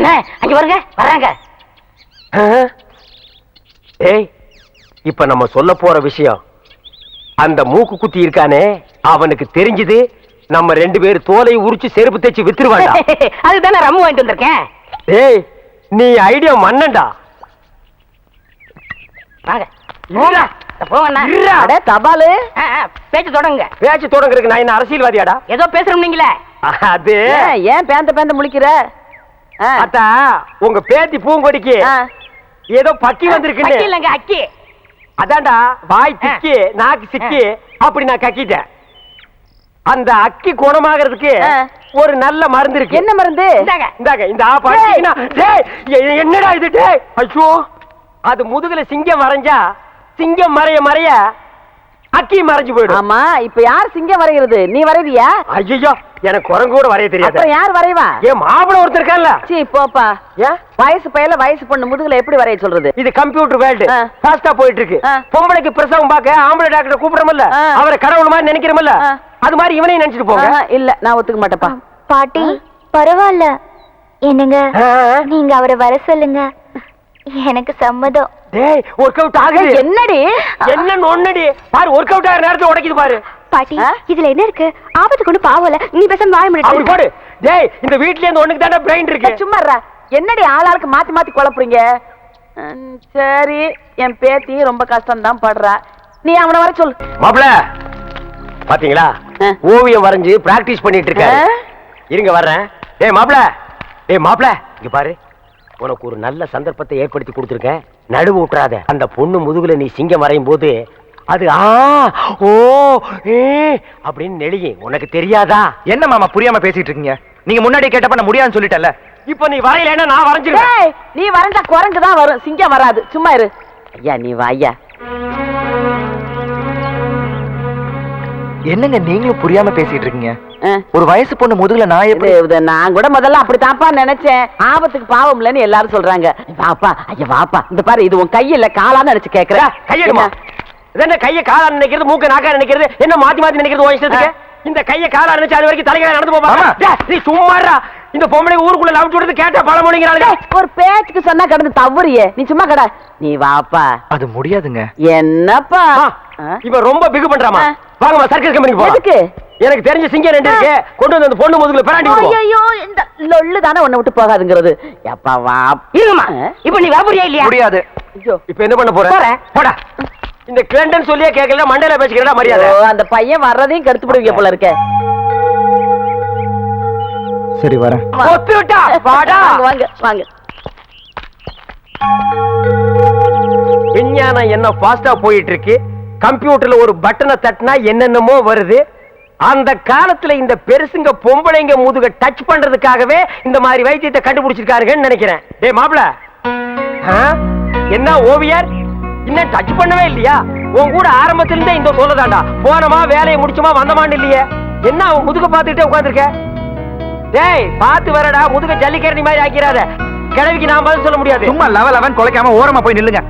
அண்ணே அங்க வருங்க வர்றாங்க. ஏய், இப்ப நம்ம சொல்ல போற விஷயம், அந்த மூக்கு குத்தி இருக்கானே அவனுக்கு தெரிஞ்சது நம்ம 2 பேர் தோலை உரிச்சு செருப்பு தைச்சு வித்துருவாண்டா. அதுதானே ரம்மு வாங்கிட்டு வந்திருக்கேன். ஏய், நீ ஐடியா மன்னன்டா. வாங்க தபாலு பேச்சு தொடங்க. பேச்சு தொடங்குறதுக்கு நான் என்ன அரசியல்வாதியாடா? ஏதோ பேசுறோம் நீங்களே. அது ஏன் பேந்த முழிக்கிற? அத்தா, உங்க பேத்தி பூங்கொடிக்கு ஏதோ பக்கி வந்திருக்கு இல்லங்க, அக்கி. அதான்டா, வாய் திக்கி நாக்கு சிக்கி அப்படி நான் கக்கிட்டேன். அந்த அக்கி குணமாகிறதுக்கு ஒரு நல்ல மருந்து இருக்கு. என்ன மருந்து? இந்தாங்க இந்த என்னடா இது? ஐயோ, அது முதுகுல சிங்கம் வரைஞ்சா சிங்கம் மறைய மறைய அக்கி மறைஞ்சு போயிடும். ஆமா, இப்ப யார் சிங்கம் வரைகிறது? நீ வரைவியா? ஐயோ, எனக்கு குரங்கு கூட வரைய தெரியாது. யார் வரைவா? ஏன் மாப்பிள ஒருத்தர் இருக்கான்ல? சீ போப்பா. வயசு பையல வயசு பொண்ணு முதுகுல எப்படி வரைய சொல்றது? இது கம்ப்யூட்டர் வேர்ல்டு, ஃபாஸ்டா போயிட்டு இருக்கு. பொம்பளைக்கு பிரசவம் பார்க்க ஆம்பளை டாக்டர் கூப்பிடுறோம்ல, அவரை கடவுள் மாதிரி நினைக்கிறோம்ல, அது மாதிரி இவனையும் நினைச்சிட்டு போங்க. இல்ல, நான் ஒத்துக்க மாட்டேப்பா. பாட்டி பரவாயில்ல, என்னங்க நீங்க அவரை வர சொல்லுங்க, எனக்கு சம்மதம். டேய், வொர்க் அவுட் ஆகுது. என்னடி என்ன நொன்னடி பாரு, வொர்க் அவுட் ஆகுற நேரத்துல உடைக்குது பாரு. பாட்டி, இதுல என்ன இருக்கு? ஆபத்து கொண்டு பாவல, நீ பேசாம வாய முடியாது. அப்படி போடு. டேய், இந்த வீட்ல இருந்து ஒண்ணுக்கு தான பிரைன் இருக்கு. சும்மா இருடா. என்னடி ஆளாளுக்கு மாத்தி மாத்தி குழப்புறீங்க? சரி, என் பேத்தி ரொம்ப கஷ்டம் தான் படுறா, நீ அவனை வர சொல்லு. மாப்ள பாத்தீங்களா, ஓவியம் வரைஞ்சு பிராக்டிஸ் பண்ணிட்டு இருக்காரு. இருங்க வர்றேன். டேய் மாப்ள, டேய் மாப்ள, இங்க பாரு, உனக்கு ஒரு நல்ல சந்தர்ப்பத்தை ஏற்படுத்தி கொடுத்துருக்கேன், நடுவு விட்டுறாத. அந்த பொண்ணு முதுகுல நீ சிங்கம் வரையும் போது அது ஓ அப்படின்னு நெளியும். உனக்கு தெரியாதா? என்ன மாமா புரியாம பேசிட்டு இருக்கீங்க? நீங்க முன்னாடி கேட்டப்ப நான் முடியாதுன்னு சொல்லிட்டேன்ல. இப்ப நீ வரையலன்னா நான் வரைஞ்சிருவேன். நீ வரைஞ்சா குரங்கு தான் வரும், சிங்கம் வராது. சும்மா இரு. ஐயா நீ வாயா. என்னங்க நீங்களும் புரியாம பேசிட்டு இருக்கீங்க? ஒரு வயசு பொண்ணு முதுகுல நான் எப்படி? நான் கூட முதல்ல அப்படித்தான்ப்பா நினைச்சேன். ஆபத்துக்கு பாவம் இல்லன்னு எல்லாரும் சொல்றாங்க. வாப்பா, ஐயா வாப்பா. இந்த பாரு, இது உன் கையில காலான்னு நினைச்சு கேக்குறேன். கையெடுமா? என்ன கைய காலா நினைக்கிறது, மூக்க நாக்கா நினைக்கிறது, என்ன மாத்தி மாத்தி நினைக்கிறது? இஷ்டத்துக்கு இந்த கைய காலா நினைச்சு அது வரைக்கும் தலைகளை நடந்து போமா? நீ சும்மாடா. இந்த பொம்பளை ஊருக்குள்ள லவுட் விடுறது கேட்டா பல மொழிங்கிறாங்க. ஒரு பேச்சுக்கு சொன்னா கடந்து தவறியே. நீ சும்மா கடை. நீ வாப்பா. அது முடியாதுங்க. என்னப்பா இவன் ரொம்ப பிகு பண்றாமா? வாங்கம்மா, சர்க்கஸ் கம்பெனிக்கு போலாம். எதுக்கு? எனக்கு தெரிஞ்ச சிங்கம் 2 இருக்கு, கொண்டு வந்து அந்த பொண்ணு முதுகுல பிராண்டி விடுவோம். ஐயோ, இந்த லொள்ளு தானே உன்னை விட்டு போகாதுங்கிறது. எப்பா வா. இருங்கம்மா, இப்ப நீ வர முடியா இல்லையா? முடியாது. இப்ப என்ன பண்ண போற? போடா. இந்த கிளண்டன் சொல்லியே கேட்கல, மண்டையில பேசிக்கிறடா மரியாதை. அந்த பையன் வர்றதையும் கருத்து போடுவீங்க போல இருக்க. சரி வரேன். ஒத்துட்டா வாடா. வாங்க வாங்க. விஞ்ஞானம் என்ன ஃபாஸ்டா போயிட்டு இருக்கு. கம்ப்யூட்டர்ல ஒரு பட்டனை தட்டினா என்னென்னமோ வருது. அந்த காலத்துல இந்த பெருசுங்க பொம்பளைங்க முதுக டச் பண்றதுக்காகவே இந்த மாதிரி வைத்தியத்தை கண்டுபிடிச்சிருக்காருன்னு நினைக்கிறேன். டேய் மாப்ள, என்ன ஓவியர் இன்னும் டச் பண்ணவே இல்லையா? உன் கூட ஆரம்பத்துல இருந்தே இந்த சொல்லதாண்டா, போனமா வேலையை முடிச்சுமா வந்தமான்னு இல்லையே. என்ன அவன் முதுக பாத்துக்கிட்டே உட்காந்துருக்க? டேய் பாத்து வரடா, முதுக ஜல்லிக்கரணி மாதிரி ஆக்கிறாத. கிழவிக்கு நான் பதில் சொல்ல முடியாது. சும்மா லவன் கொலைக்காம ஓரமா போய் நில்லுங்க.